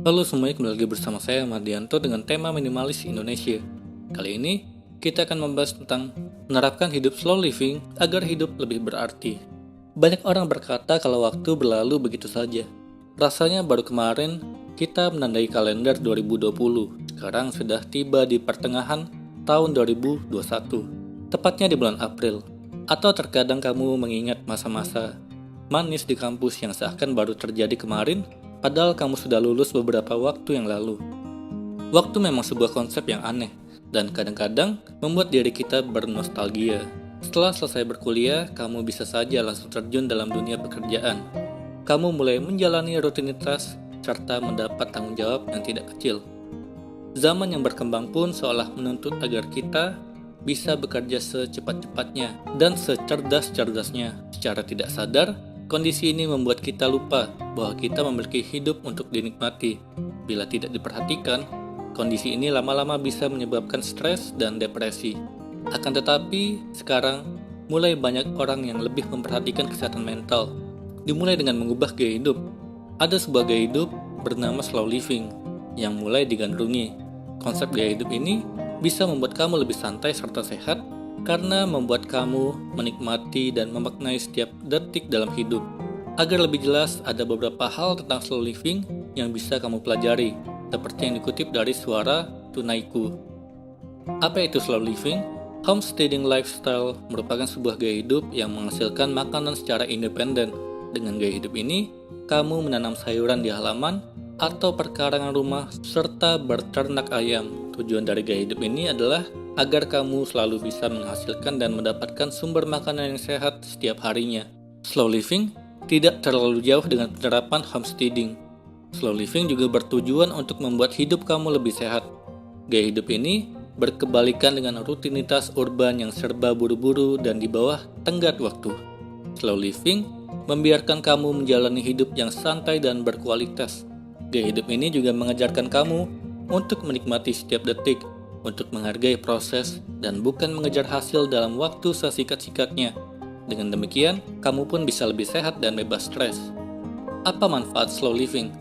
Halo semuanya, kembali lagi bersama saya Mardianto dengan tema minimalis Indonesia. Kali ini kita akan membahas tentang menerapkan hidup slow living agar hidup lebih berarti. Banyak orang berkata kalau waktu berlalu begitu saja. Rasanya baru kemarin kita menandai kalender 2020. Sekarang sudah tiba di pertengahan tahun 2021. Tepatnya di bulan April. Atau terkadang kamu mengingat masa-masa manis di kampus yang seakan baru terjadi kemarin, padahal kamu sudah lulus beberapa waktu yang lalu. Waktu memang sebuah konsep yang aneh, dan kadang-kadang membuat diri kita bernostalgia. Setelah selesai berkuliah, kamu bisa saja langsung terjun dalam dunia pekerjaan. Kamu mulai menjalani rutinitas, serta mendapat tanggung jawab yang tidak kecil. Zaman yang berkembang pun seolah menuntut agar kita bisa bekerja secepat-cepatnya dan secerdas-cerdasnya. Secara tidak sadar, kondisi ini membuat kita lupa bahwa kita memiliki hidup untuk dinikmati. Bila tidak diperhatikan, kondisi ini lama-lama bisa menyebabkan stres dan depresi. Akan tetapi, sekarang mulai banyak orang yang lebih memperhatikan kesehatan mental. Dimulai dengan mengubah gaya hidup. Ada sebuah gaya hidup bernama slow living yang mulai digandrungi. Konsep gaya hidup ini bisa membuat kamu lebih santai serta sehat karena membuat kamu menikmati dan memaknai setiap detik dalam hidup. Agar lebih jelas, ada beberapa hal tentang slow living yang bisa kamu pelajari, seperti yang dikutip dari Suara Tunaiku. Apa itu slow living? Homesteading lifestyle merupakan sebuah gaya hidup yang menghasilkan makanan secara independen. Dengan gaya hidup ini, kamu menanam sayuran di halaman atau perkarangan rumah serta berternak ayam. Tujuan dari gaya hidup ini adalah agar kamu selalu bisa menghasilkan dan mendapatkan sumber makanan yang sehat setiap harinya. Slow living tidak terlalu jauh dengan penerapan homesteading. Slow living juga bertujuan untuk membuat hidup kamu lebih sehat. Gaya hidup ini berkebalikan dengan rutinitas urban yang serba buru-buru dan di bawah tenggat waktu. Slow living membiarkan kamu menjalani hidup yang santai dan berkualitas. Gaya hidup ini juga mengajarkan kamu untuk menikmati setiap detik, untuk menghargai proses, dan bukan mengejar hasil dalam waktu sesingkat-singkatnya. Dengan demikian, kamu pun bisa lebih sehat dan bebas stres. Apa manfaat slow living?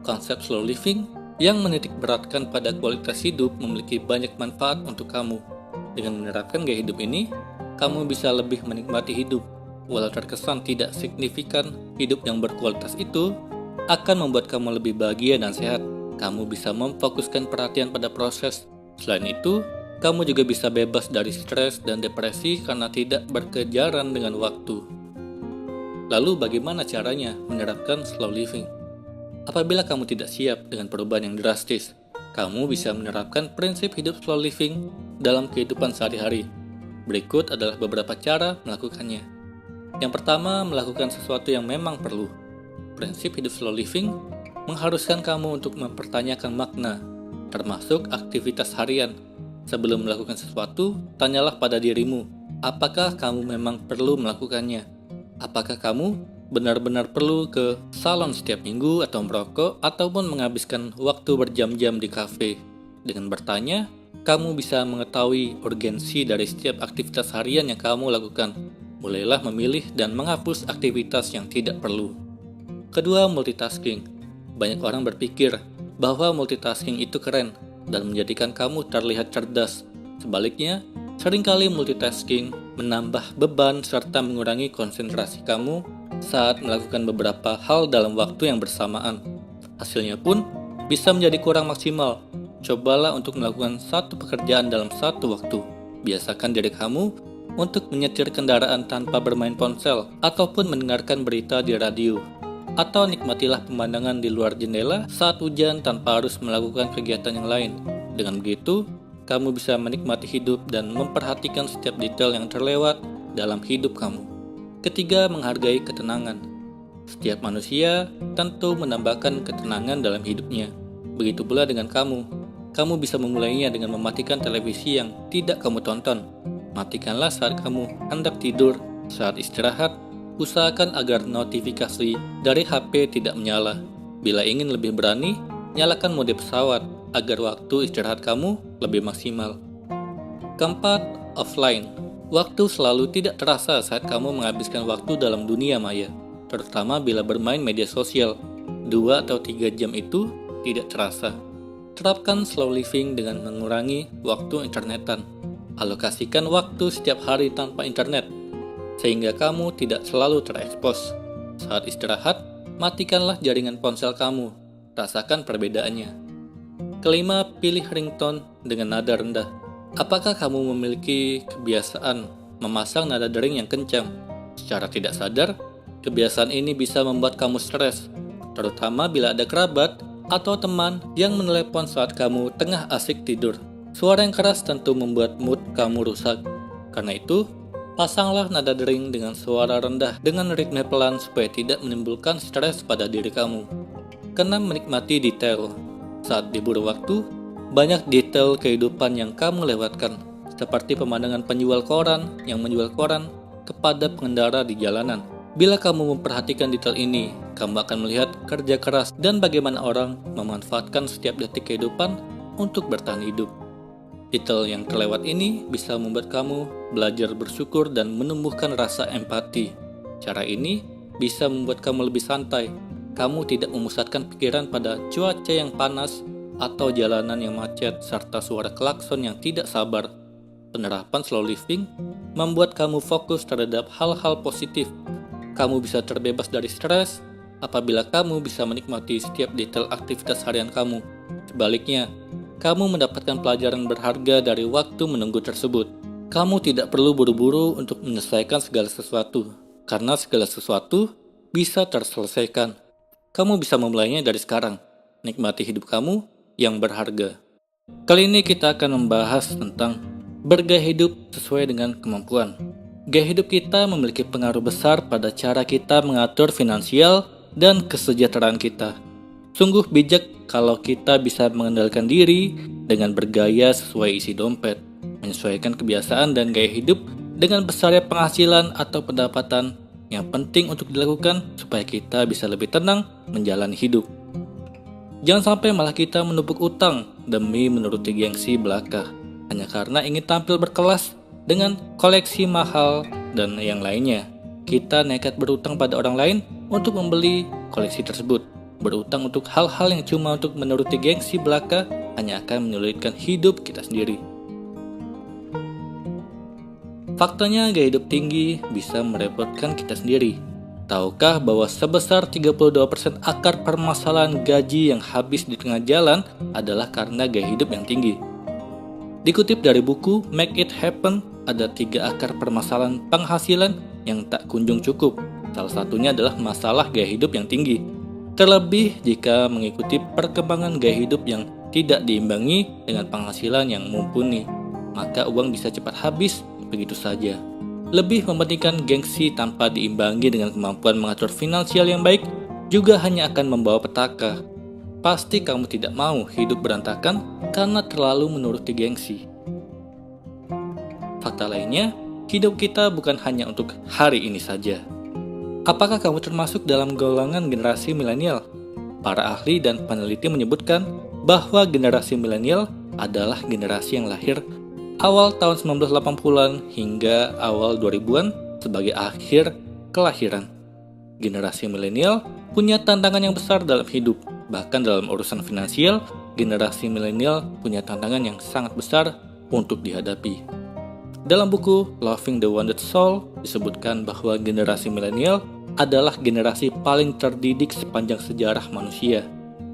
Konsep slow living yang menitik beratkan pada kualitas hidup memiliki banyak manfaat untuk kamu. Dengan menerapkan gaya hidup ini, kamu bisa lebih menikmati hidup. Walau terkesan tidak signifikan, hidup yang berkualitas itu akan membuat kamu lebih bahagia dan sehat. Kamu bisa memfokuskan perhatian pada proses. Selain itu, kamu juga bisa bebas dari stres dan depresi karena tidak berkejaran dengan waktu. Lalu bagaimana caranya menerapkan slow living? Apabila kamu tidak siap dengan perubahan yang drastis, kamu bisa menerapkan prinsip hidup slow living dalam kehidupan sehari-hari. Berikut adalah beberapa cara melakukannya. Yang pertama, melakukan sesuatu yang memang perlu. Prinsip hidup slow living mengharuskan kamu untuk mempertanyakan makna, termasuk aktivitas harian. Sebelum melakukan sesuatu, tanyalah pada dirimu, apakah kamu memang perlu melakukannya? Apakah kamu benar-benar perlu ke salon setiap minggu atau merokok, ataupun menghabiskan waktu berjam-jam di kafe? Dengan bertanya, kamu bisa mengetahui urgensi dari setiap aktivitas harian yang kamu lakukan. Mulailah memilih dan menghapus aktivitas yang tidak perlu. Kedua, multitasking. Banyak orang berpikir bahwa multitasking itu keren dan menjadikan kamu terlihat cerdas. Sebaliknya, seringkali multitasking menambah beban serta mengurangi konsentrasi kamu saat melakukan beberapa hal dalam waktu yang bersamaan. Hasilnya pun bisa menjadi kurang maksimal. Cobalah untuk melakukan satu pekerjaan dalam satu waktu. Biasakan diri kamu untuk menyetir kendaraan tanpa bermain ponsel ataupun mendengarkan berita di radio. Atau nikmatilah pemandangan di luar jendela saat hujan tanpa harus melakukan kegiatan yang lain. Dengan begitu, kamu bisa menikmati hidup dan memperhatikan setiap detail yang terlewat dalam hidup kamu. Ketiga, menghargai ketenangan. Setiap manusia tentu menambahkan ketenangan dalam hidupnya. Begitu pula dengan kamu. Kamu bisa memulainya dengan mematikan televisi yang tidak kamu tonton. Matikanlah saat kamu hendak tidur, saat istirahat. Usahakan agar notifikasi dari HP tidak menyala. Bila ingin lebih berani, nyalakan mode pesawat agar waktu istirahat kamu lebih maksimal. Keempat, offline. Waktu selalu tidak terasa saat kamu menghabiskan waktu dalam dunia maya, terutama bila bermain media sosial. 2 atau 3 jam itu tidak terasa. Terapkan slow living dengan mengurangi waktu internetan. Alokasikan waktu setiap hari tanpa internet, sehingga kamu tidak selalu terekspos. Saat istirahat, matikanlah jaringan ponsel kamu. Rasakan perbedaannya. Kelima, pilih ringtone dengan nada rendah. Apakah kamu memiliki kebiasaan memasang nada dering yang kencang? Secara tidak sadar, kebiasaan ini bisa membuat kamu stres, terutama bila ada kerabat atau teman yang menelepon saat kamu tengah asik tidur. Suara yang keras tentu membuat mood kamu rusak. Karena itu, pasanglah nada dering dengan suara rendah dengan ritme pelan supaya tidak menimbulkan stres pada diri kamu. Keenam, menikmati detail. Saat diburu waktu, banyak detail kehidupan yang kamu lewatkan, seperti pemandangan penjual koran yang menjual koran kepada pengendara di jalanan. Bila kamu memperhatikan detail ini, kamu akan melihat kerja keras dan bagaimana orang memanfaatkan setiap detik kehidupan untuk bertahan hidup. Detail yang terlewat ini bisa membuat kamu belajar bersyukur dan menumbuhkan rasa empati. Cara ini bisa membuat kamu lebih santai. Kamu tidak memusatkan pikiran pada cuaca yang panas atau jalanan yang macet serta suara klakson yang tidak sabar. Penerapan slow living membuat kamu fokus terhadap hal-hal positif. Kamu bisa terbebas dari stres apabila kamu bisa menikmati setiap detail aktivitas harian kamu. Sebaliknya, kamu mendapatkan pelajaran berharga dari waktu menunggu tersebut. Kamu tidak perlu buru-buru untuk menyelesaikan segala sesuatu, karena segala sesuatu bisa terselesaikan. Kamu bisa memulainya dari sekarang. Nikmati hidup kamu yang berharga. Kali ini kita akan membahas tentang bergaya hidup sesuai dengan kemampuan. Gaya hidup kita memiliki pengaruh besar pada cara kita mengatur finansial dan kesejahteraan kita. Sungguh bijak kalau kita bisa mengendalikan diri dengan bergaya sesuai isi dompet, menyesuaikan kebiasaan dan gaya hidup dengan besarnya penghasilan atau pendapatan. Yang penting untuk dilakukan supaya kita bisa lebih tenang menjalani hidup. Jangan sampai malah kita menumpuk utang demi menuruti gengsi belaka, hanya karena ingin tampil berkelas dengan koleksi mahal dan yang lainnya. Kita nekat berutang pada orang lain untuk membeli koleksi tersebut. Berutang untuk hal-hal yang cuma untuk menuruti gengsi belaka hanya akan menyulitkan hidup kita sendiri. Faktanya gaya hidup tinggi bisa merepotkan kita sendiri. Tahukah bahwa sebesar 32% akar permasalahan gaji yang habis di tengah jalan adalah karena gaya hidup yang tinggi? Dikutip dari buku Make It Happen, ada 3 akar permasalahan penghasilan yang tak kunjung cukup. Salah satunya adalah masalah gaya hidup yang tinggi. Terlebih jika mengikuti perkembangan gaya hidup yang tidak diimbangi dengan penghasilan yang mumpuni, maka uang bisa cepat habis begitu saja. Lebih mementingkan gengsi tanpa diimbangi dengan kemampuan mengatur finansial yang baik juga hanya akan membawa petaka. Pasti kamu tidak mau hidup berantakan karena terlalu menuruti gengsi. Fakta lainnya, hidup kita bukan hanya untuk hari ini saja. Apakah kamu termasuk dalam golongan generasi milenial? Para ahli dan peneliti menyebutkan bahwa generasi milenial adalah generasi yang lahir awal tahun 1980-an hingga awal 2000-an sebagai akhir kelahiran. Generasi milenial punya tantangan yang besar dalam hidup. Bahkan dalam urusan finansial, generasi milenial punya tantangan yang sangat besar untuk dihadapi. Dalam buku Loving the Wounded Soul disebutkan bahwa generasi milenial adalah generasi paling terdidik sepanjang sejarah manusia.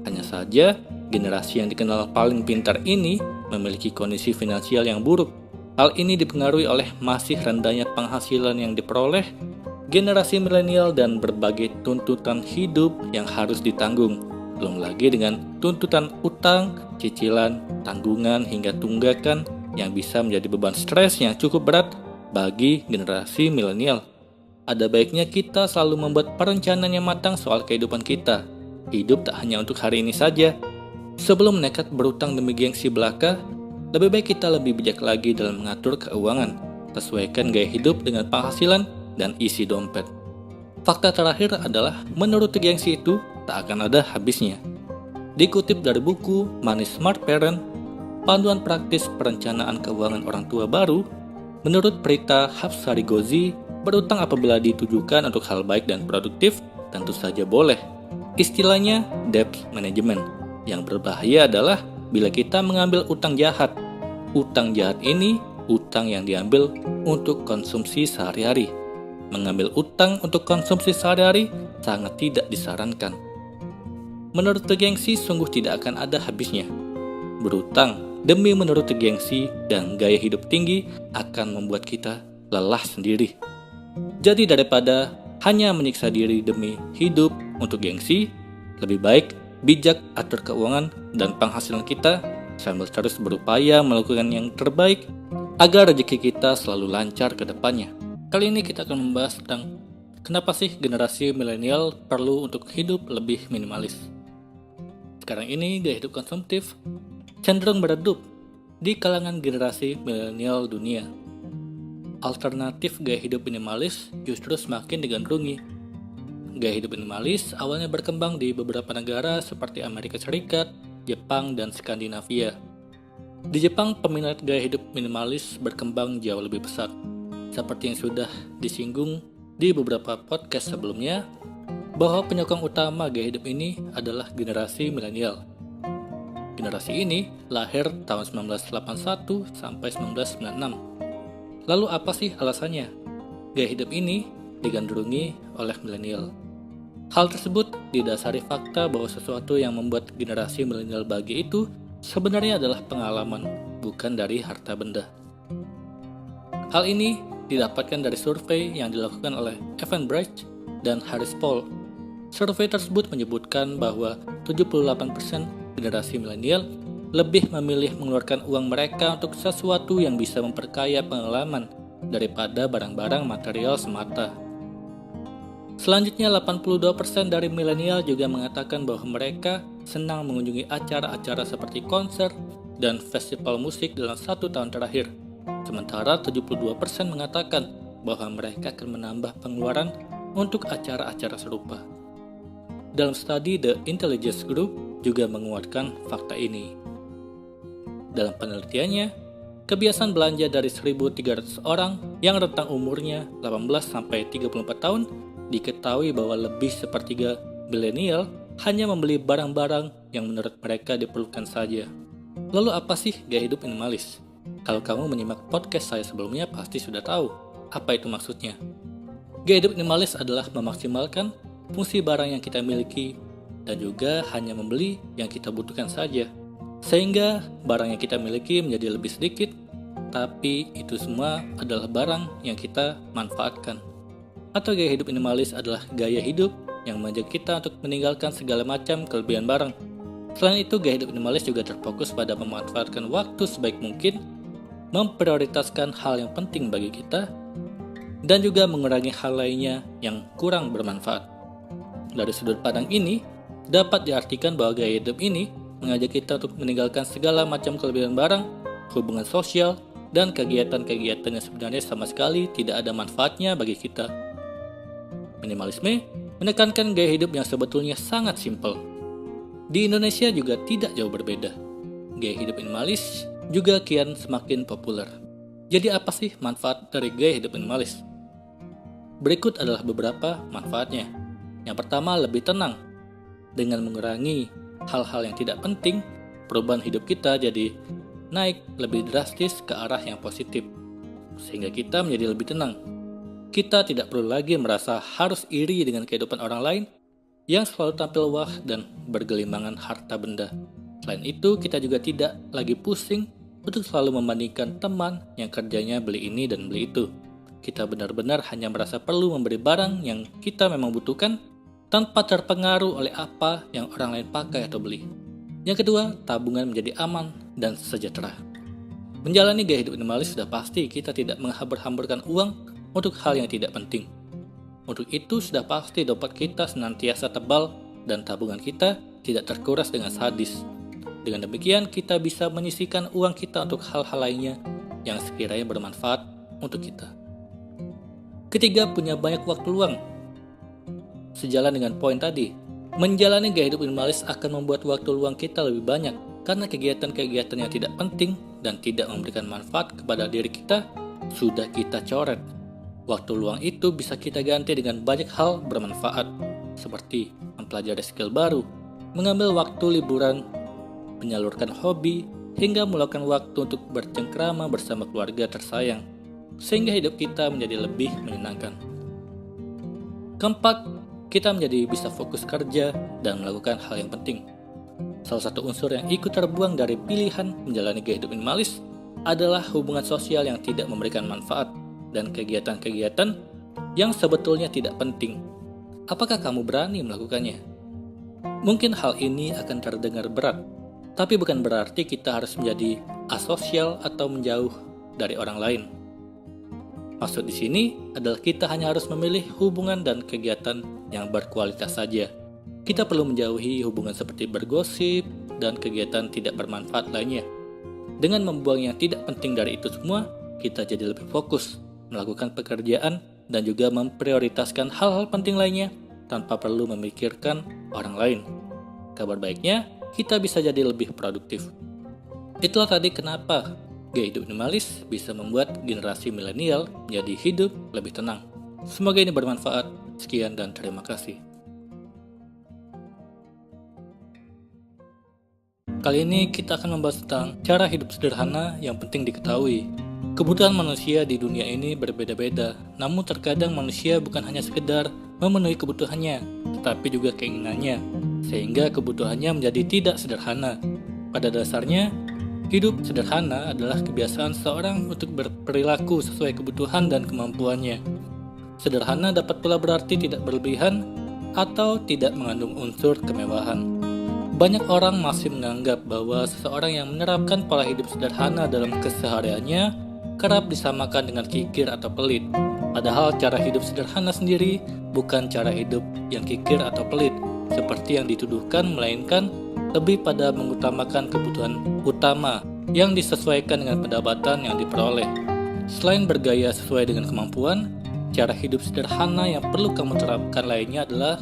Hanya saja, generasi yang dikenal paling pintar ini memiliki kondisi finansial yang buruk. Hal ini dipengaruhi oleh masih rendahnya penghasilan yang diperoleh generasi milenial dan berbagai tuntutan hidup yang harus ditanggung. Belum lagi dengan tuntutan utang, cicilan, tanggungan hingga tunggakan yang bisa menjadi beban stres yang cukup berat bagi generasi milenial. Ada baiknya kita selalu membuat perencanaan yang matang soal kehidupan kita. Hidup tak hanya untuk hari ini saja. Sebelum nekat berutang demi gengsi belaka, lebih baik kita lebih bijak lagi dalam mengatur keuangan. Sesuaikan gaya hidup dengan penghasilan dan isi dompet. Fakta terakhir adalah menuruti gengsi itu tak akan ada habisnya. Dikutip dari buku Money Smart Parent, Panduan Praktis Perencanaan Keuangan Orang Tua Baru, menurut Prita Hapsari-Gozi, berutang apabila ditujukan untuk hal baik dan produktif tentu saja boleh. Istilahnya debt management. Yang berbahaya adalah bila kita mengambil utang jahat. Utang jahat ini utang yang diambil untuk konsumsi sehari-hari. Mengambil utang untuk konsumsi sehari-hari sangat tidak disarankan. Menurut gengsi sungguh tidak akan ada habisnya. Berutang demi menuruti gengsi dan gaya hidup tinggi akan membuat kita lelah sendiri. Jadi daripada hanya menyiksa diri demi hidup untuk gengsi, lebih baik bijak atur keuangan dan penghasilan kita sambil terus berupaya melakukan yang terbaik agar rezeki kita selalu lancar ke depannya. Kali ini kita akan membahas tentang kenapa sih generasi milenial perlu untuk hidup lebih minimalis. Sekarang ini gaya hidup konsumtif cenderung meredup di kalangan generasi milenial dunia. Alternatif gaya hidup minimalis justru semakin digandrungi. Gaya hidup minimalis awalnya berkembang di beberapa negara seperti Amerika Serikat, Jepang, dan Skandinavia. Di Jepang, peminat gaya hidup minimalis berkembang jauh lebih besar. Seperti yang sudah disinggung di beberapa podcast sebelumnya, bahwa penyokong utama gaya hidup ini adalah generasi milenial. Generasi ini lahir tahun 1981 sampai 1996. Lalu apa sih alasannya? Gaya hidup ini digandrungi oleh milenial. Hal tersebut didasari fakta bahwa sesuatu yang membuat generasi milenial bahagia itu sebenarnya adalah pengalaman, bukan dari harta benda. Hal ini didapatkan dari survei yang dilakukan oleh Evan Bright dan Harris Paul. Survei tersebut menyebutkan bahwa 78% generasi milenial lebih memilih mengeluarkan uang mereka untuk sesuatu yang bisa memperkaya pengalaman daripada barang-barang material semata. Selanjutnya, 82% dari milenial juga mengatakan bahwa mereka senang mengunjungi acara-acara seperti konser dan festival musik dalam 1 tahun terakhir. Sementara 72% mengatakan bahwa mereka akan menambah pengeluaran untuk acara-acara serupa. Dalam studi The Intelligence Group juga menguatkan fakta ini. Dalam penelitiannya, kebiasaan belanja dari 1.300 orang yang rentang umurnya 18-34 tahun diketahui bahwa lebih sepertiga milenial hanya membeli barang-barang yang menurut mereka diperlukan saja. Lalu apa sih gaya hidup minimalis? Kalau kamu menyimak podcast saya sebelumnya pasti sudah tahu apa itu maksudnya. Gaya hidup minimalis adalah memaksimalkan fungsi barang yang kita miliki dan juga hanya membeli yang kita butuhkan saja. Sehingga barang yang kita miliki menjadi lebih sedikit, tapi itu semua adalah barang yang kita manfaatkan. Atau gaya hidup minimalis adalah gaya hidup yang mengajak kita untuk meninggalkan segala macam kelebihan barang. Selain itu, gaya hidup minimalis juga terfokus pada memanfaatkan waktu sebaik mungkin, memprioritaskan hal yang penting bagi kita, dan juga mengurangi hal lainnya yang kurang bermanfaat. Dari sudut pandang ini, dapat diartikan bahwa gaya hidup ini mengajak kita untuk meninggalkan segala macam kelebihan barang, hubungan sosial, dan kegiatan-kegiatan yang sebenarnya sama sekali tidak ada manfaatnya bagi kita. Minimalisme menekankan gaya hidup yang sebetulnya sangat simpel. Di Indonesia juga tidak jauh berbeda. Gaya hidup minimalis juga kian semakin populer. Jadi apa sih manfaat dari gaya hidup minimalis? Berikut adalah beberapa manfaatnya. Yang pertama, lebih tenang. Dengan mengurangi hal-hal yang tidak penting, perubahan hidup kita jadi naik lebih drastis ke arah yang positif, sehingga kita menjadi lebih tenang. Kita tidak perlu lagi merasa harus iri dengan kehidupan orang lain yang selalu tampil wah dan bergelimbangan harta benda. Selain itu, kita juga tidak lagi pusing untuk selalu membandingkan teman yang kerjanya beli ini dan beli itu. Kita benar-benar hanya merasa perlu memberi barang yang kita memang butuhkan tanpa terpengaruh oleh apa yang orang lain pakai atau beli. Yang kedua, tabungan menjadi aman dan sejahtera. Menjalani gaya hidup minimalis sudah pasti kita tidak menghambur-hamburkan uang untuk hal yang tidak penting. Untuk itu sudah pasti dompet kita senantiasa tebal dan tabungan kita tidak terkuras dengan sadis. Dengan demikian kita bisa menyisihkan uang kita untuk hal-hal lainnya yang sekiranya bermanfaat untuk kita. Ketiga, punya banyak waktu luang. Sejalan dengan poin tadi, menjalani gaya hidup minimalis akan membuat waktu luang kita lebih banyak karena kegiatan-kegiatan yang tidak penting dan tidak memberikan manfaat kepada diri kita sudah kita coret. Waktu luang itu bisa kita ganti dengan banyak hal bermanfaat, seperti mempelajari skill baru, mengambil waktu liburan, menyalurkan hobi, hingga meluangkan waktu untuk bercengkrama bersama keluarga tersayang, sehingga hidup kita menjadi lebih menyenangkan. Keempat, kita menjadi bisa fokus kerja dan melakukan hal yang penting. Salah satu unsur yang ikut terbuang dari pilihan menjalani gaya hidup minimalis adalah hubungan sosial yang tidak memberikan manfaat dan kegiatan-kegiatan yang sebetulnya tidak penting. Apakah kamu berani melakukannya? Mungkin hal ini akan terdengar berat, tapi bukan berarti kita harus menjadi asosial atau menjauh dari orang lain. Maksud di sini adalah kita hanya harus memilih hubungan dan kegiatan yang berkualitas saja. Kita perlu menjauhi hubungan seperti bergosip dan kegiatan tidak bermanfaat lainnya. Dengan membuang yang tidak penting dari itu semua, kita jadi lebih fokus melakukan pekerjaan dan juga memprioritaskan hal-hal penting lainnya tanpa perlu memikirkan orang lain. Kabar baiknya, kita bisa jadi lebih produktif. Itulah tadi kenapa gaya hidup minimalis bisa membuat generasi milenial menjadi hidup lebih tenang. Semoga ini bermanfaat. Sekian dan terima kasih. Kali ini kita akan membahas tentang cara hidup sederhana yang penting diketahui. Kebutuhan manusia di dunia ini berbeda-beda, namun terkadang manusia bukan hanya sekedar memenuhi kebutuhannya, tetapi juga keinginannya, sehingga kebutuhannya menjadi tidak sederhana. Pada dasarnya, hidup sederhana adalah kebiasaan seorang untuk berperilaku sesuai kebutuhan dan kemampuannya. Sederhana dapat pula berarti tidak berlebihan atau tidak mengandung unsur kemewahan. Banyak orang masih menganggap bahwa seseorang yang menerapkan pola hidup sederhana dalam kesehariannya kerap disamakan dengan kikir atau pelit. Padahal cara hidup sederhana sendiri bukan cara hidup yang kikir atau pelit, seperti yang dituduhkan, melainkan lebih pada mengutamakan kebutuhan utama yang disesuaikan dengan pendapatan yang diperoleh. Selain bergaya sesuai dengan kemampuan, cara hidup sederhana yang perlu kamu terapkan lainnya adalah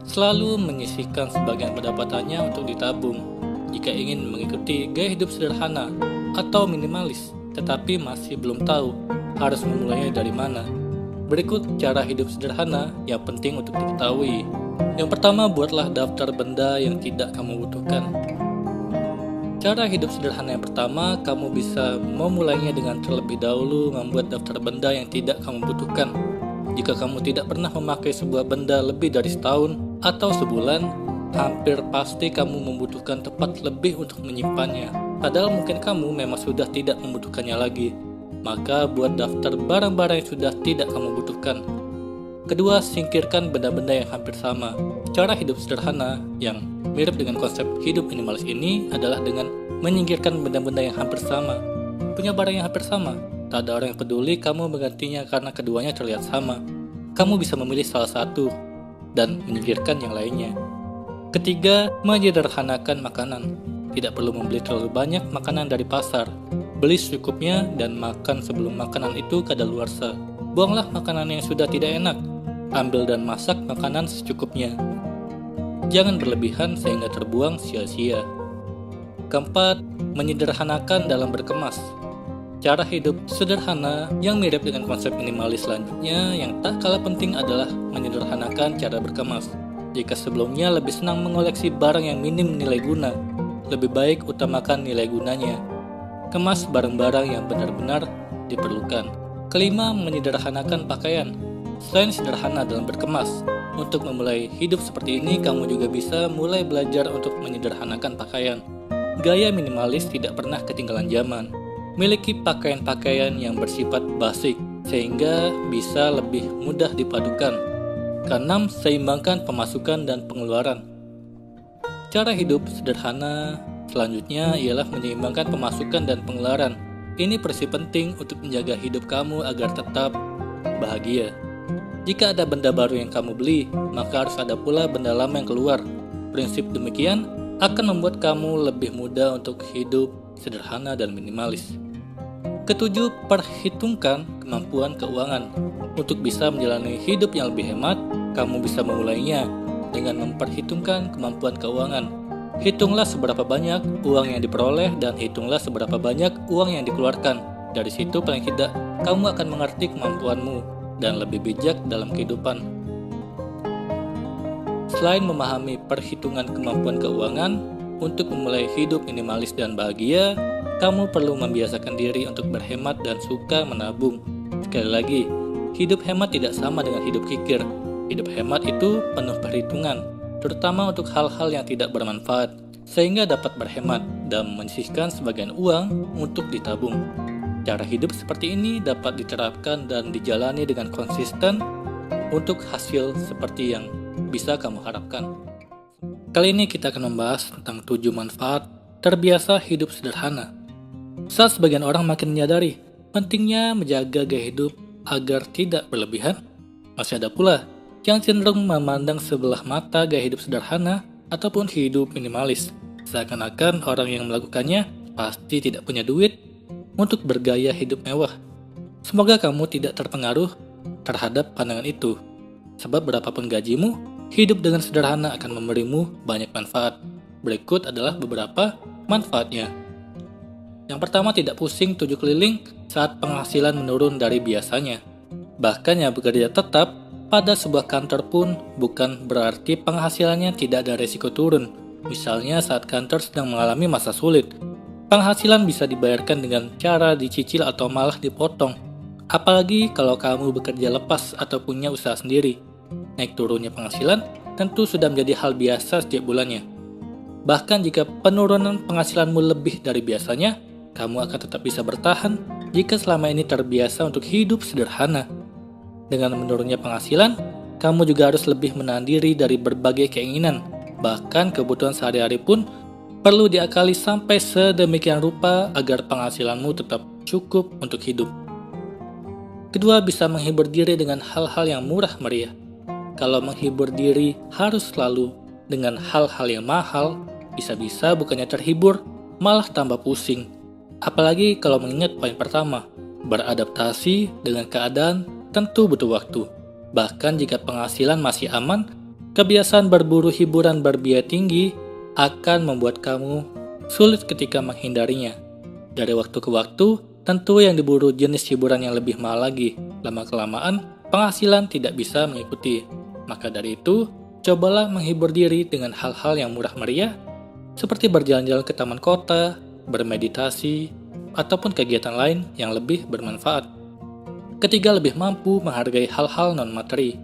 selalu menyisihkan sebagian pendapatannya untuk ditabung. Jika ingin mengikuti gaya hidup sederhana atau minimalis, tetapi masih belum tahu harus memulainya dari mana, berikut cara hidup sederhana yang penting untuk diketahui. Yang pertama, buatlah daftar benda yang tidak kamu butuhkan. Cara hidup sederhana yang pertama, kamu bisa memulainya dengan terlebih dahulu membuat daftar benda yang tidak kamu butuhkan. Jika kamu tidak pernah memakai sebuah benda lebih dari setahun atau sebulan, hampir pasti kamu membutuhkan tempat lebih untuk menyimpannya. Padahal mungkin kamu memang sudah tidak membutuhkannya lagi. Maka buat daftar barang-barang yang sudah tidak kamu butuhkan. Kedua, singkirkan benda-benda yang hampir sama. Cara hidup sederhana yang mirip dengan konsep hidup minimalis ini adalah dengan menyingkirkan benda-benda yang hampir sama. Punya barang yang hampir sama, tak ada orang yang peduli kamu menggantinya karena keduanya terlihat sama. Kamu bisa memilih salah satu dan menyingkirkan yang lainnya. Ketiga, menyederhanakan makanan. Tidak perlu membeli terlalu banyak makanan dari pasar. Beli secukupnya dan makan sebelum makanan itu kadaluarsa. Buanglah makanan yang sudah tidak enak. Ambil dan masak makanan secukupnya. Jangan berlebihan sehingga terbuang sia-sia. Keempat, menyederhanakan dalam berkemas. Cara hidup sederhana yang mirip dengan konsep minimalis selanjutnya yang tak kalah penting adalah menyederhanakan cara berkemas. Jika sebelumnya lebih senang mengoleksi barang yang minim nilai guna, lebih baik utamakan nilai gunanya. Kemas barang-barang yang benar-benar diperlukan. Kelima, menyederhanakan pakaian. Selain sederhana dalam berkemas, untuk memulai hidup seperti ini kamu juga bisa mulai belajar untuk menyederhanakan pakaian. Gaya minimalis tidak pernah ketinggalan zaman. Miliki pakaian-pakaian yang bersifat basic sehingga bisa lebih mudah dipadukan. Keenam, seimbangkan pemasukan dan pengeluaran. Cara hidup sederhana selanjutnya ialah menyeimbangkan pemasukan dan pengeluaran. Ini prinsip penting untuk menjaga hidup kamu agar tetap bahagia. Jika ada benda baru yang kamu beli, maka harus ada pula benda lama yang keluar. Prinsip demikian akan membuat kamu lebih mudah untuk hidup sederhana dan minimalis. Ketujuh, perhitungkan kemampuan keuangan. Untuk bisa menjalani hidup yang lebih hemat, kamu bisa memulainya dengan memperhitungkan kemampuan keuangan. Hitunglah seberapa banyak uang yang diperoleh dan hitunglah seberapa banyak uang yang dikeluarkan. Dari situ paling tidak, kamu akan mengerti kemampuanmu dan lebih bijak dalam kehidupan. Selain memahami perhitungan kemampuan keuangan, untuk memulai hidup minimalis dan bahagia, kamu perlu membiasakan diri untuk berhemat dan suka menabung. Sekali lagi, hidup hemat tidak sama dengan hidup kikir. Hidup hemat itu penuh perhitungan, terutama untuk hal-hal yang tidak bermanfaat, sehingga dapat berhemat dan menyisihkan sebagian uang untuk ditabung. Cara hidup seperti ini dapat diterapkan dan dijalani dengan konsisten untuk hasil seperti yang bisa kamu harapkan. Kali ini kita akan membahas tentang 7 manfaat terbiasa hidup sederhana. Saat sebagian orang makin menyadari pentingnya menjaga gaya hidup agar tidak berlebihan, masih ada pula yang cenderung memandang sebelah mata gaya hidup sederhana ataupun hidup minimalis. Seakan-akan orang yang melakukannya pasti tidak punya duit untuk bergaya hidup mewah. Semoga kamu tidak terpengaruh terhadap pandangan itu, sebab berapapun gajimu, hidup dengan sederhana akan memberimu banyak manfaat. Berikut adalah beberapa manfaatnya. Yang pertama, tidak pusing tujuh keliling saat penghasilan menurun dari biasanya. Bahkan yang bekerja tetap pada sebuah kantor pun bukan berarti penghasilannya tidak ada resiko turun. Misalnya saat kantor sedang mengalami masa sulit, penghasilan bisa dibayarkan dengan cara dicicil atau malah dipotong. Apalagi kalau kamu bekerja lepas atau punya usaha sendiri. Naik turunnya penghasilan tentu sudah menjadi hal biasa setiap bulannya. Bahkan jika penurunan penghasilanmu lebih dari biasanya, kamu akan tetap bisa bertahan jika selama ini terbiasa untuk hidup sederhana. Dengan menurunnya penghasilan, kamu juga harus lebih menahan diri dari berbagai keinginan. Bahkan kebutuhan sehari-hari pun perlu diakali sampai sedemikian rupa agar penghasilanmu tetap cukup untuk hidup. Kedua, bisa menghibur diri dengan hal-hal yang murah meriah. Kalau menghibur diri harus selalu dengan hal-hal yang mahal, bisa-bisa bukannya terhibur, malah tambah pusing. Apalagi kalau mengingat poin pertama, beradaptasi dengan keadaan tentu butuh waktu. Bahkan jika penghasilan masih aman, kebiasaan berburu hiburan berbiaya tinggi akan membuat kamu sulit ketika menghindarinya. Dari waktu ke waktu, tentu yang diburu jenis hiburan yang lebih mahal lagi. Lama-kelamaan, penghasilan tidak bisa mengikuti. Maka dari itu, cobalah menghibur diri dengan hal-hal yang murah meriah, seperti berjalan-jalan ke taman kota, bermeditasi, ataupun kegiatan lain yang lebih bermanfaat. Ketiga, lebih mampu menghargai hal-hal non-materi.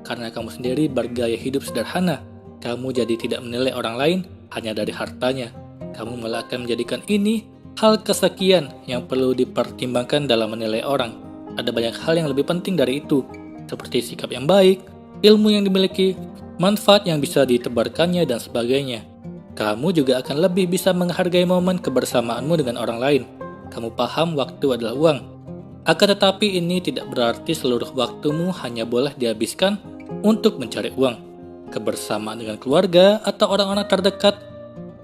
Karena kamu sendiri bergaya hidup sederhana, kamu jadi tidak menilai orang lain hanya dari hartanya. Kamu malah akan menjadikan ini hal kesekian yang perlu dipertimbangkan dalam menilai orang. Ada banyak hal yang lebih penting dari itu, seperti sikap yang baik, ilmu yang dimiliki, manfaat yang bisa ditebarkannya, dan sebagainya. Kamu juga akan lebih bisa menghargai momen kebersamaanmu dengan orang lain. Kamu paham waktu adalah uang. Akan tetapi ini tidak berarti seluruh waktumu hanya boleh dihabiskan untuk mencari uang. Kebersamaan dengan keluarga atau orang-orang terdekat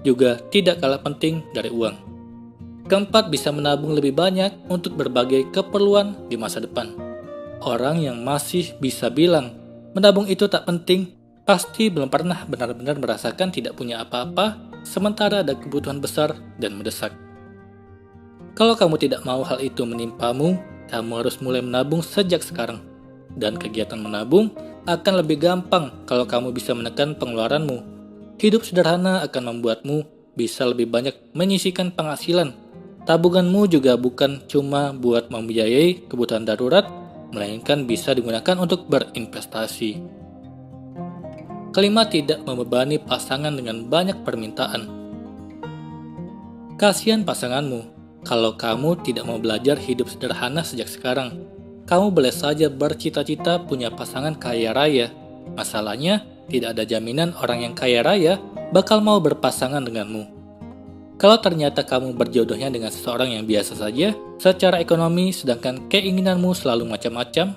juga tidak kalah penting dari uang. Keempat, bisa menabung lebih banyak untuk berbagai keperluan di masa depan. Orang yang masih bisa bilang menabung itu tak penting, pasti belum pernah benar-benar merasakan tidak punya apa-apa, sementara ada kebutuhan besar dan mendesak. Kalau kamu tidak mau hal itu menimpamu, kamu harus mulai menabung sejak sekarang. Dan kegiatan menabung akan lebih gampang kalau kamu bisa menekan pengeluaranmu. Hidup sederhana akan membuatmu bisa lebih banyak menyisihkan penghasilan. Tabunganmu juga bukan cuma buat membiayai kebutuhan darurat, melainkan bisa digunakan untuk berinvestasi. Kelima, tidak membebani pasangan dengan banyak permintaan. Kasihan pasanganmu kalau kamu tidak mau belajar hidup sederhana sejak sekarang. Kamu boleh saja bercita-cita punya pasangan kaya raya. Masalahnya, tidak ada jaminan orang yang kaya raya bakal mau berpasangan denganmu. Kalau ternyata kamu berjodohnya dengan seseorang yang biasa saja secara ekonomi, sedangkan keinginanmu selalu macam-macam,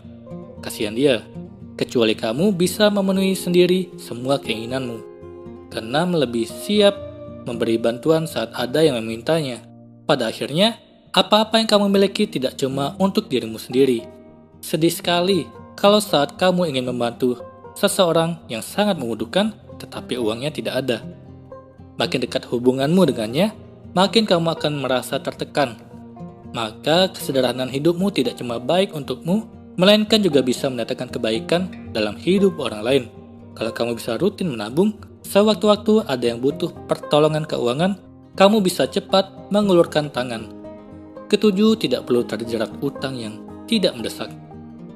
kasihan dia. Kecuali kamu bisa memenuhi sendiri semua keinginanmu. Keenam, lebih siap memberi bantuan saat ada yang memintanya. Pada akhirnya, apa-apa yang kamu miliki tidak cuma untuk dirimu sendiri. Sedih sekali kalau saat kamu ingin membantu seseorang yang sangat membutuhkan, tetapi uangnya tidak ada. Makin dekat hubunganmu dengannya, makin kamu akan merasa tertekan. Maka kesederhanaan hidupmu tidak cuma baik untukmu, melainkan juga bisa mendatangkan kebaikan dalam hidup orang lain. Kalau kamu bisa rutin menabung, sewaktu-waktu ada yang butuh pertolongan keuangan, kamu bisa cepat mengulurkan tangan. Ketujuh, tidak perlu terjerat utang yang tidak mendesak.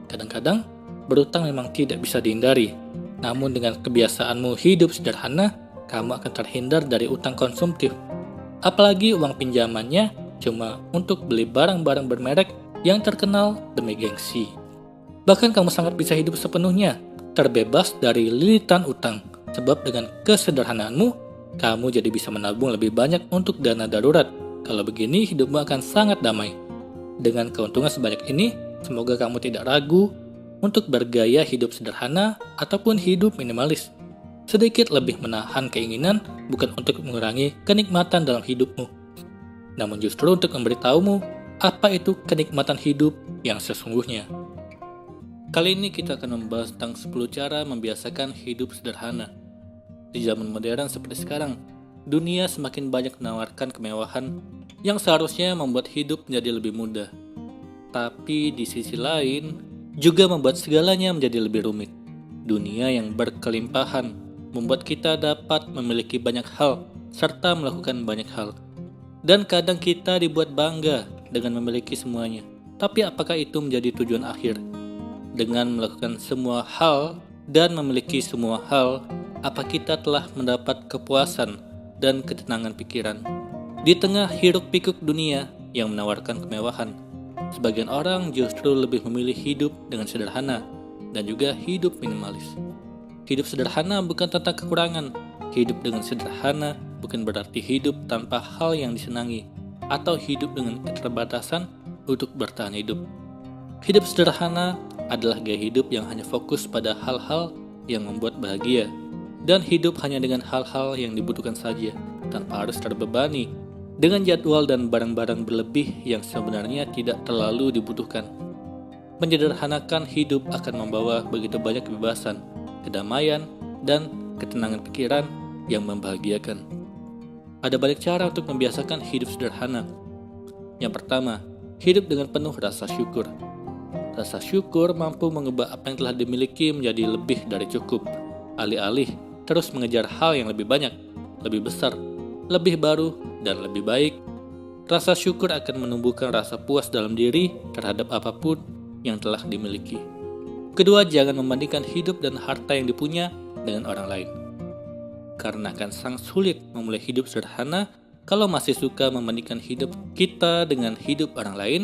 Kadang-kadang, berutang memang tidak bisa dihindari. Namun dengan kebiasaanmu hidup sederhana, kamu akan terhindar dari utang konsumtif. Apalagi uang pinjamannya cuma untuk beli barang-barang bermerek yang terkenal demi gengsi. Bahkan kamu sangat bisa hidup sepenuhnya, terbebas dari lilitan utang. Sebab dengan kesederhanaanmu, kamu jadi bisa menabung lebih banyak untuk dana darurat. Kalau begini, hidupmu akan sangat damai. Dengan keuntungan sebanyak ini, semoga kamu tidak ragu untuk bergaya hidup sederhana ataupun hidup minimalis. Sedikit lebih menahan keinginan bukan untuk mengurangi kenikmatan dalam hidupmu, namun justru untuk memberitahumu apa itu kenikmatan hidup yang sesungguhnya. Kali ini kita akan membahas tentang 10 cara membiasakan hidup sederhana. Di zaman modern seperti sekarang, dunia semakin banyak menawarkan kemewahan yang seharusnya membuat hidup menjadi lebih mudah. Tapi di sisi lain, juga membuat segalanya menjadi lebih rumit. Dunia yang berkelimpahan membuat kita dapat memiliki banyak hal serta melakukan banyak hal. Dan kadang kita dibuat bangga dengan memiliki semuanya. Tapi apakah itu menjadi tujuan akhir? Dengan melakukan semua hal dan memiliki semua hal, apa kita telah mendapat kepuasan dan ketenangan pikiran? Di tengah hiruk-pikuk dunia yang menawarkan kemewahan, sebagian orang justru lebih memilih hidup dengan sederhana dan juga hidup minimalis. Hidup sederhana bukan tentang kekurangan. Hidup dengan sederhana bukan berarti hidup tanpa hal yang disenangi atau hidup dengan keterbatasan untuk bertahan hidup. Hidup sederhana adalah gaya hidup yang hanya fokus pada hal-hal yang membuat bahagia dan hidup hanya dengan hal-hal yang dibutuhkan saja, tanpa harus terbebani dengan jadwal dan barang-barang berlebih yang sebenarnya tidak terlalu dibutuhkan. Menyederhanakan hidup akan membawa begitu banyak kebebasan, kedamaian, dan ketenangan pikiran yang membahagiakan. Ada banyak cara untuk membiasakan hidup sederhana. Yang pertama, hidup dengan penuh rasa syukur. Rasa syukur mampu mengubah apa yang telah dimiliki menjadi lebih dari cukup, alih-alih terus mengejar hal yang lebih banyak, lebih besar, lebih baru, dan lebih baik. Rasa syukur akan menumbuhkan rasa puas dalam diri terhadap apapun yang telah dimiliki. Kedua, jangan membandingkan hidup dan harta yang dipunya dengan orang lain. Karena akan sangat sulit memulai hidup sederhana kalau masih suka membandingkan hidup kita dengan hidup orang lain,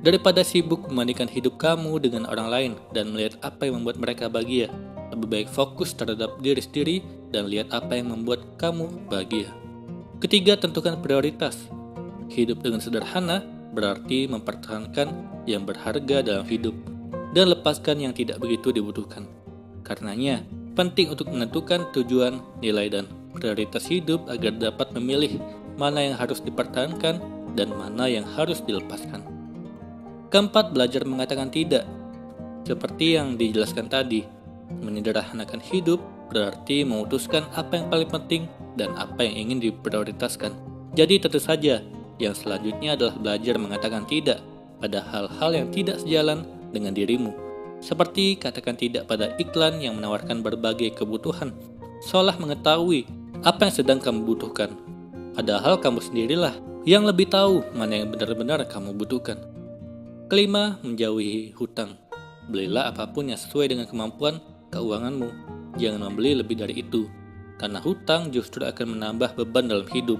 daripada sibuk membandingkan hidup kamu dengan orang lain dan melihat apa yang membuat mereka bahagia. Lebih baik fokus terhadap diri sendiri dan lihat apa yang membuat kamu bahagia. Ketiga, tentukan prioritas. Hidup dengan sederhana berarti mempertahankan yang berharga dalam hidup dan lepaskan yang tidak begitu dibutuhkan. Karenanya, penting untuk menentukan tujuan, nilai, dan prioritas hidup agar dapat memilih mana yang harus dipertahankan dan mana yang harus dilepaskan. Keempat, belajar mengatakan tidak. Seperti yang dijelaskan tadi, menyederhanakan hidup berarti memutuskan apa yang paling penting dan apa yang ingin diprioritaskan. Jadi tentu saja, yang selanjutnya adalah belajar mengatakan tidak pada hal-hal yang tidak sejalan dengan dirimu. Seperti katakan tidak pada iklan yang menawarkan berbagai kebutuhan, seolah mengetahui apa yang sedang kamu butuhkan. Padahal kamu sendirilah yang lebih tahu mana yang benar-benar kamu butuhkan. Kelima, menjauhi hutang. Belilah apapun yang sesuai dengan kemampuan keuanganmu. Jangan membeli lebih dari itu, karena hutang justru akan menambah beban dalam hidup.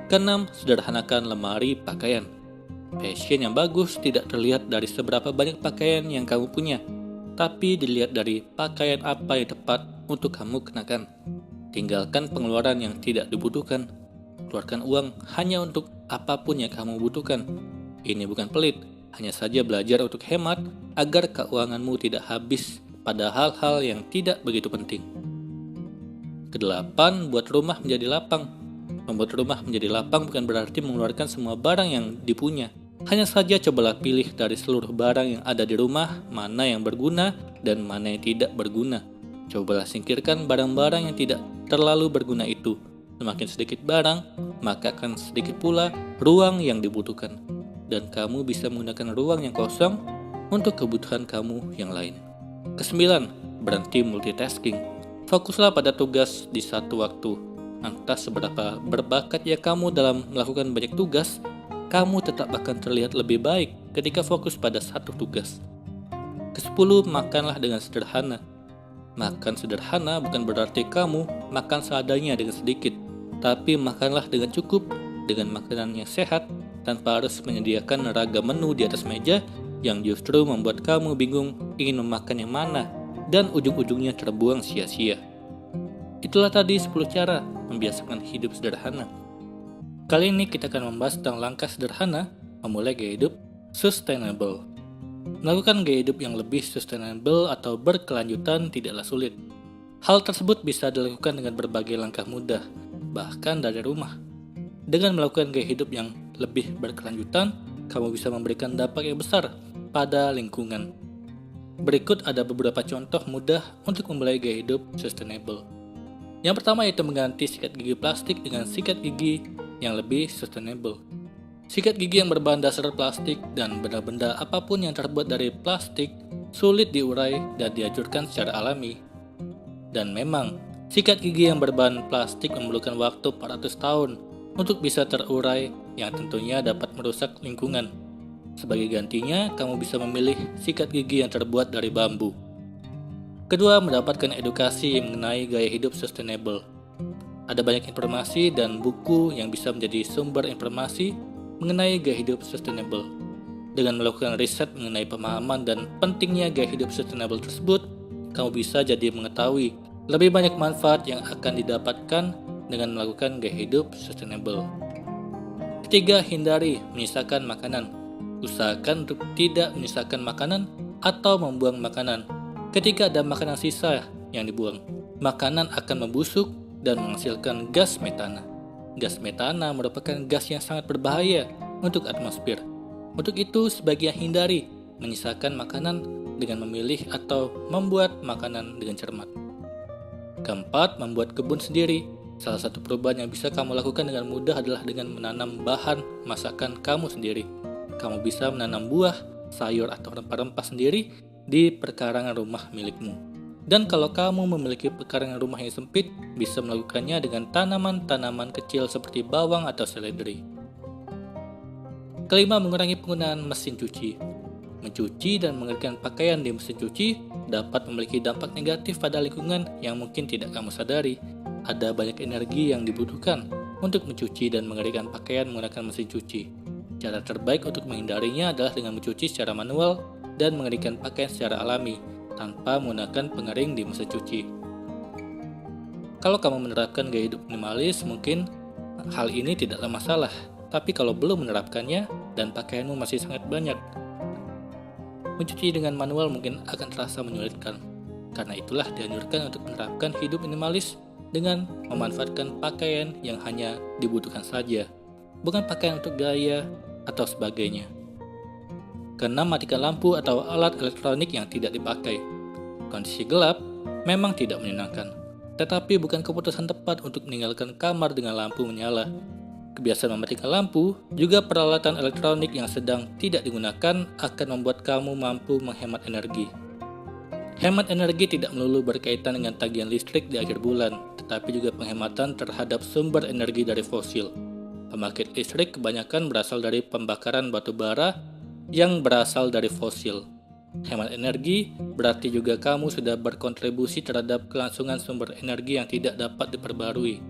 Keenam, sederhanakan lemari pakaian. Fashion yang bagus tidak terlihat dari seberapa banyak pakaian yang kamu punya, tapi dilihat dari pakaian apa yang tepat untuk kamu kenakan. Tinggalkan pengeluaran yang tidak dibutuhkan. Keluarkan uang hanya untuk apapun yang kamu butuhkan. Ini bukan pelit, hanya saja belajar untuk hemat agar keuanganmu tidak habis pada hal-hal yang tidak begitu penting. Kedelapan, buat rumah menjadi lapang. Membuat rumah menjadi lapang bukan berarti mengeluarkan semua barang yang dipunya. Hanya saja cobalah pilih dari seluruh barang yang ada di rumah mana yang berguna dan mana yang tidak berguna. Cobalah singkirkan barang-barang yang tidak terlalu berguna itu. Semakin sedikit barang, maka akan sedikit pula ruang yang dibutuhkan. Dan kamu bisa menggunakan ruang yang kosong untuk kebutuhan kamu yang lain. Kesembilan, berhenti multitasking. Fokuslah pada tugas di satu waktu. Entah seberapa berbakat ya kamu dalam melakukan banyak tugas, kamu tetap akan terlihat lebih baik ketika fokus pada satu tugas. Kesepuluh, makanlah dengan sederhana. Makan sederhana bukan berarti kamu makan seadanya dengan sedikit, tapi makanlah dengan cukup, dengan makanan yang sehat, tanpa harus menyediakan ragam menu di atas meja yang justru membuat kamu bingung ingin memakan yang mana dan ujung-ujungnya terbuang sia-sia. Itulah tadi 10 cara membiasakan hidup sederhana. Kali ini kita akan membahas tentang langkah sederhana memulai gaya hidup sustainable. Melakukan gaya hidup yang lebih sustainable atau berkelanjutan tidaklah sulit. Hal tersebut bisa dilakukan dengan berbagai langkah mudah, bahkan dari rumah. Dengan melakukan gaya hidup yang lebih berkelanjutan, kamu bisa memberikan dampak yang besar pada lingkungan. Berikut ada beberapa contoh mudah untuk memulai gaya hidup sustainable. Yang pertama yaitu mengganti sikat gigi plastik dengan sikat gigi yang lebih sustainable. Sikat gigi yang berbahan dasar plastik dan benda-benda apapun yang terbuat dari plastik sulit diurai dan dihancurkan secara alami. Dan memang, sikat gigi yang berbahan plastik memerlukan waktu 400 tahun untuk bisa terurai yang tentunya dapat merusak lingkungan. Sebagai gantinya, kamu bisa memilih sikat gigi yang terbuat dari bambu. Kedua, mendapatkan edukasi mengenai gaya hidup sustainable. Ada banyak informasi dan buku yang bisa menjadi sumber informasi mengenai gaya hidup sustainable. Dengan melakukan riset mengenai pemahaman dan pentingnya gaya hidup sustainable tersebut, kamu bisa jadi mengetahui lebih banyak manfaat yang akan didapatkan dengan melakukan gaya hidup sustainable. Ketiga, hindari menyisakan makanan. Usahakan untuk tidak menyisakan makanan atau membuang makanan. Ketika ada makanan sisa yang dibuang, makanan akan membusuk dan menghasilkan gas metana. Gas metana merupakan gas yang sangat berbahaya untuk atmosfer. Untuk itu, sebaiknya hindari menyisakan makanan dengan memilih atau membuat makanan dengan cermat. Keempat, membuat kebun sendiri. Salah satu perubahan yang bisa kamu lakukan dengan mudah adalah dengan menanam bahan masakan kamu sendiri. Kamu bisa menanam buah, sayur, atau rempah-rempah sendiri di perkarangan rumah milikmu. Dan kalau kamu memiliki perkarangan rumah yang sempit, bisa melakukannya dengan tanaman-tanaman kecil seperti bawang atau seledri. Kelima, mengurangi penggunaan mesin cuci. Mencuci dan mengeringkan pakaian di mesin cuci dapat memiliki dampak negatif pada lingkungan yang mungkin tidak kamu sadari. Ada banyak energi yang dibutuhkan untuk mencuci dan mengeringkan pakaian menggunakan mesin cuci. Cara terbaik untuk menghindarinya adalah dengan mencuci secara manual dan mengeringkan pakaian secara alami tanpa menggunakan pengering di mesin cuci. Kalau kamu menerapkan gaya hidup minimalis, mungkin hal ini tidaklah masalah. Tapi kalau belum menerapkannya dan pakaianmu masih sangat banyak, mencuci dengan manual mungkin akan terasa menyulitkan. Karena itulah dianjurkan untuk menerapkan hidup minimalis dengan memanfaatkan pakaian yang hanya dibutuhkan saja, bukan pakaian untuk gaya atau sebagainya. Keenam, matikan lampu atau alat elektronik yang tidak dipakai. Kondisi gelap memang tidak menyenangkan, tetapi bukan keputusan tepat untuk meninggalkan kamar dengan lampu menyala. Kebiasaan mematikan lampu, juga peralatan elektronik yang sedang tidak digunakan akan membuat kamu mampu menghemat energi. Hemat energi tidak melulu berkaitan dengan tagihan listrik di akhir bulan, tetapi juga penghematan terhadap sumber energi dari fosil. Pembangkit listrik kebanyakan berasal dari pembakaran batu bara yang berasal dari fosil. Hemat energi berarti juga kamu sudah berkontribusi terhadap kelangsungan sumber energi yang tidak dapat diperbarui.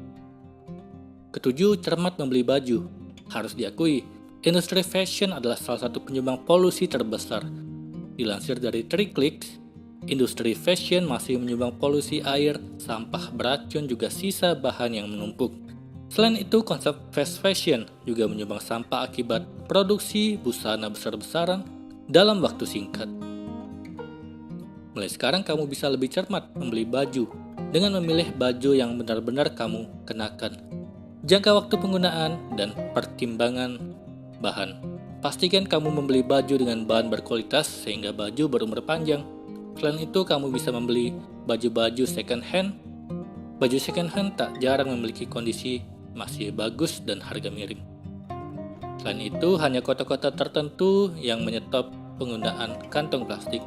Ketujuh, cermat membeli baju. Harus diakui, industri fashion adalah salah satu penyumbang polusi terbesar. Dilansir dari Triclics, industri fashion masih menyumbang polusi air, sampah beracun, juga sisa bahan yang menumpuk. Selain itu, konsep fast fashion juga menyumbang sampah akibat produksi busana besar-besaran dalam waktu singkat. Mulai sekarang kamu bisa lebih cermat membeli baju dengan memilih baju yang benar-benar kamu kenakan. Jangka waktu penggunaan dan pertimbangan bahan. Pastikan kamu membeli baju dengan bahan berkualitas sehingga baju berumur panjang. Selain itu, kamu bisa membeli baju-baju second hand. Baju second hand tak jarang memiliki kondisi masih bagus dan harga miring. Selain itu, hanya kota-kota tertentu yang menyetop penggunaan kantong plastik.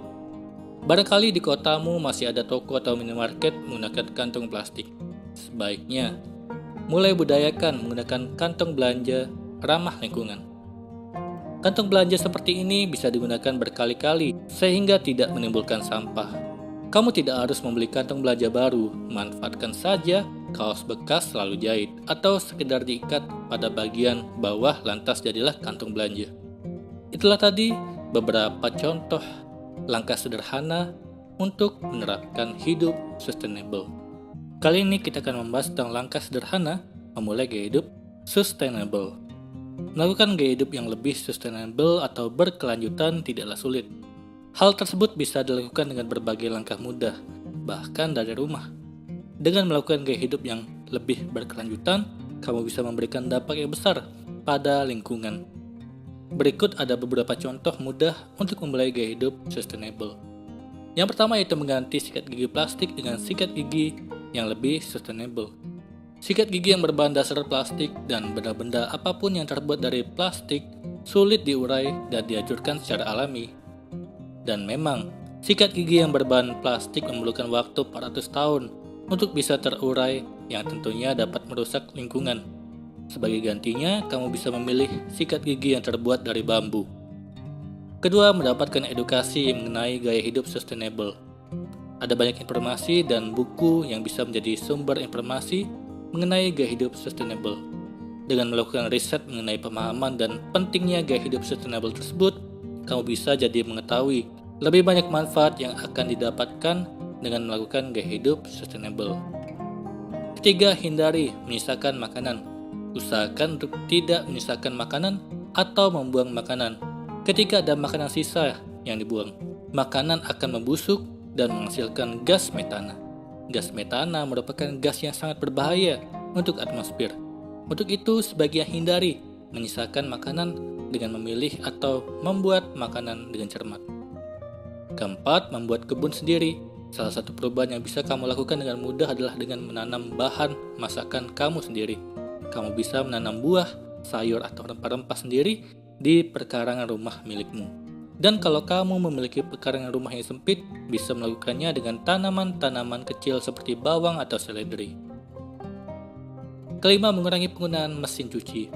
Barangkali di kotamu masih ada toko atau minimarket menggunakan kantong plastik. Sebaiknya, mulai budayakan menggunakan kantong belanja ramah lingkungan. Kantong belanja seperti ini bisa digunakan berkali-kali sehingga tidak menimbulkan sampah. Kamu tidak harus membeli kantong belanja baru, manfaatkan saja kaos bekas lalu jahit atau sekedar diikat pada bagian bawah lantas jadilah kantong belanja. Itulah tadi beberapa contoh langkah sederhana untuk menerapkan hidup sustainable. Kali ini kita akan membahas tentang langkah sederhana memulai gaya hidup sustainable. Melakukan gaya hidup yang lebih sustainable atau berkelanjutan tidaklah sulit. Hal tersebut bisa dilakukan dengan berbagai langkah mudah, bahkan dari rumah. Dengan melakukan gaya hidup yang lebih berkelanjutan, kamu bisa memberikan dampak yang besar pada lingkungan. Berikut ada beberapa contoh mudah untuk memulai gaya hidup sustainable. Yang pertama yaitu mengganti sikat gigi plastik dengan sikat gigi yang lebih sustainable. Sikat gigi yang berbahan dasar plastik dan benda-benda apapun yang terbuat dari plastik sulit diurai dan dihancurkan secara alami. Dan memang, sikat gigi yang berbahan plastik memerlukan waktu 400 tahun untuk bisa terurai yang tentunya dapat merusak lingkungan. Sebagai gantinya, kamu bisa memilih sikat gigi yang terbuat dari bambu. Kedua, mendapatkan edukasi mengenai gaya hidup sustainable. Ada banyak informasi dan buku yang bisa menjadi sumber informasi mengenai gaya hidup sustainable. Dengan melakukan riset mengenai pemahaman dan pentingnya gaya hidup sustainable tersebut, kamu bisa jadi mengetahui lebih banyak manfaat yang akan didapatkan dengan melakukan gaya hidup sustainable. Ketiga, hindari menyisakan makanan. Usahakan untuk tidak menyisakan makanan atau membuang makanan. Ketika ada makanan sisa yang dibuang, makanan akan membusuk dan menghasilkan gas metana. Gas metana merupakan gas yang sangat berbahaya untuk atmosfer. Untuk itu, sebaiknya hindari menyisakan makanan dengan memilih atau membuat makanan dengan cermat. Keempat, membuat kebun sendiri. Salah satu perubahan yang bisa kamu lakukan dengan mudah adalah dengan menanam bahan masakan kamu sendiri. Kamu bisa menanam buah, sayur, atau rempah-rempah sendiri di perkarangan rumah milikmu. Dan kalau kamu memiliki pekarangan rumah yang sempit, bisa melakukannya dengan tanaman-tanaman kecil seperti bawang atau seledri. Kelima, mengurangi penggunaan mesin cuci.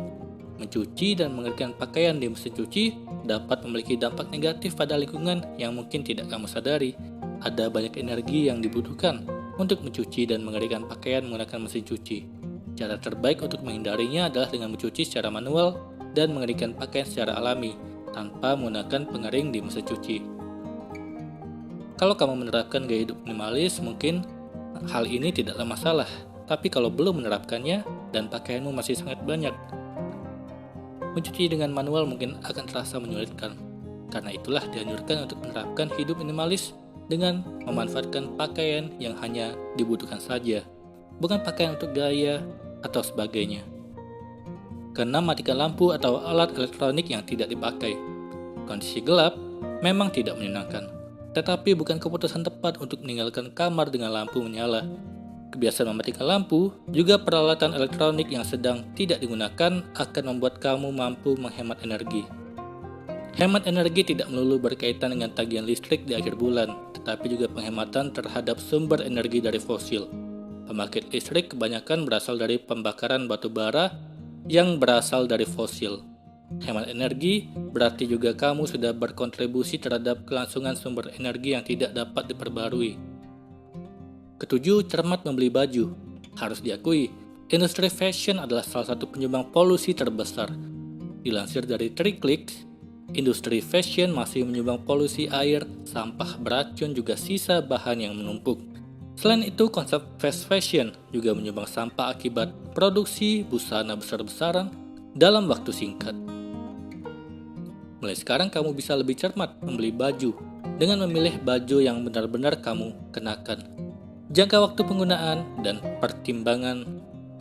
Mencuci dan mengeringkan pakaian di mesin cuci dapat memiliki dampak negatif pada lingkungan yang mungkin tidak kamu sadari. Ada banyak energi yang dibutuhkan untuk mencuci dan mengeringkan pakaian menggunakan mesin cuci. Cara terbaik untuk menghindarinya adalah dengan mencuci secara manual dan mengeringkan pakaian secara alami, tanpa menggunakan pengering di mesin cuci. Kalau kamu menerapkan gaya hidup minimalis, mungkin hal ini tidaklah masalah. Tapi kalau belum menerapkannya dan pakaianmu masih sangat banyak, mencuci dengan manual mungkin akan terasa menyulitkan. Karena itulah dianjurkan untuk menerapkan hidup minimalis dengan memanfaatkan pakaian yang hanya dibutuhkan saja, bukan pakaian untuk gaya atau sebagainya. Keenam, matikan lampu atau alat elektronik yang tidak dipakai. Kondisi gelap memang tidak menyenangkan, tetapi bukan keputusan tepat untuk meninggalkan kamar dengan lampu menyala. Kebiasaan mematikan lampu, juga peralatan elektronik yang sedang tidak digunakan akan membuat kamu mampu menghemat energi. Hemat energi tidak melulu berkaitan dengan tagihan listrik di akhir bulan, tetapi juga penghematan terhadap sumber energi dari fosil. Pembangkit listrik kebanyakan berasal dari pembakaran batu bara yang berasal dari fosil. Hemat energi berarti juga kamu sudah berkontribusi terhadap kelangsungan sumber energi yang tidak dapat diperbarui. Ketujuh, cermat membeli baju. Harus diakui, industri fashion adalah salah satu penyumbang polusi terbesar. Dilansir dari Triclics, industri fashion masih menyumbang polusi air, sampah beracun, juga sisa bahan yang menumpuk. Selain itu, konsep fast fashion juga menyumbang sampah akibat produksi busana besar-besaran dalam waktu singkat. Mulai sekarang kamu bisa lebih cermat membeli baju dengan memilih baju yang benar-benar kamu kenakan. Jangka waktu penggunaan dan pertimbangan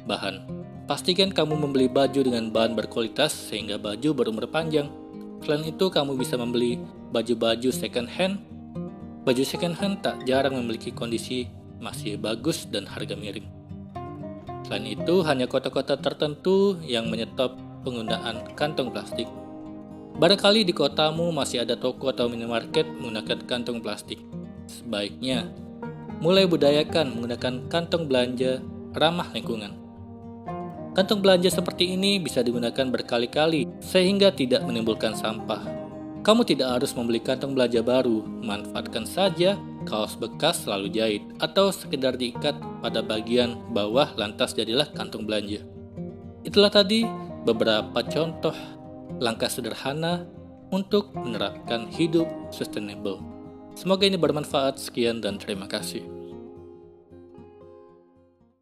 bahan. Pastikan kamu membeli baju dengan bahan berkualitas sehingga baju berumur panjang. Selain itu, kamu bisa membeli baju-baju second hand. Baju second hand tak jarang memiliki kondisi masih bagus dan harga miring. Selain itu, hanya kota-kota tertentu yang menyetop penggunaan kantong plastik. Barangkali di kotamu masih ada toko atau minimarket menggunakan kantong plastik. Sebaiknya, mulai budayakan menggunakan kantong belanja ramah lingkungan. Kantong belanja seperti ini bisa digunakan berkali-kali sehingga tidak menimbulkan sampah. Kamu tidak harus membeli kantong belanja baru, manfaatkan saja kaos bekas lalu jahit atau sekedar diikat pada bagian bawah lantas jadilah kantong belanja. Itulah tadi beberapa contoh langkah sederhana untuk menerapkan hidup sustainable. Semoga ini bermanfaat. Sekian dan terima kasih.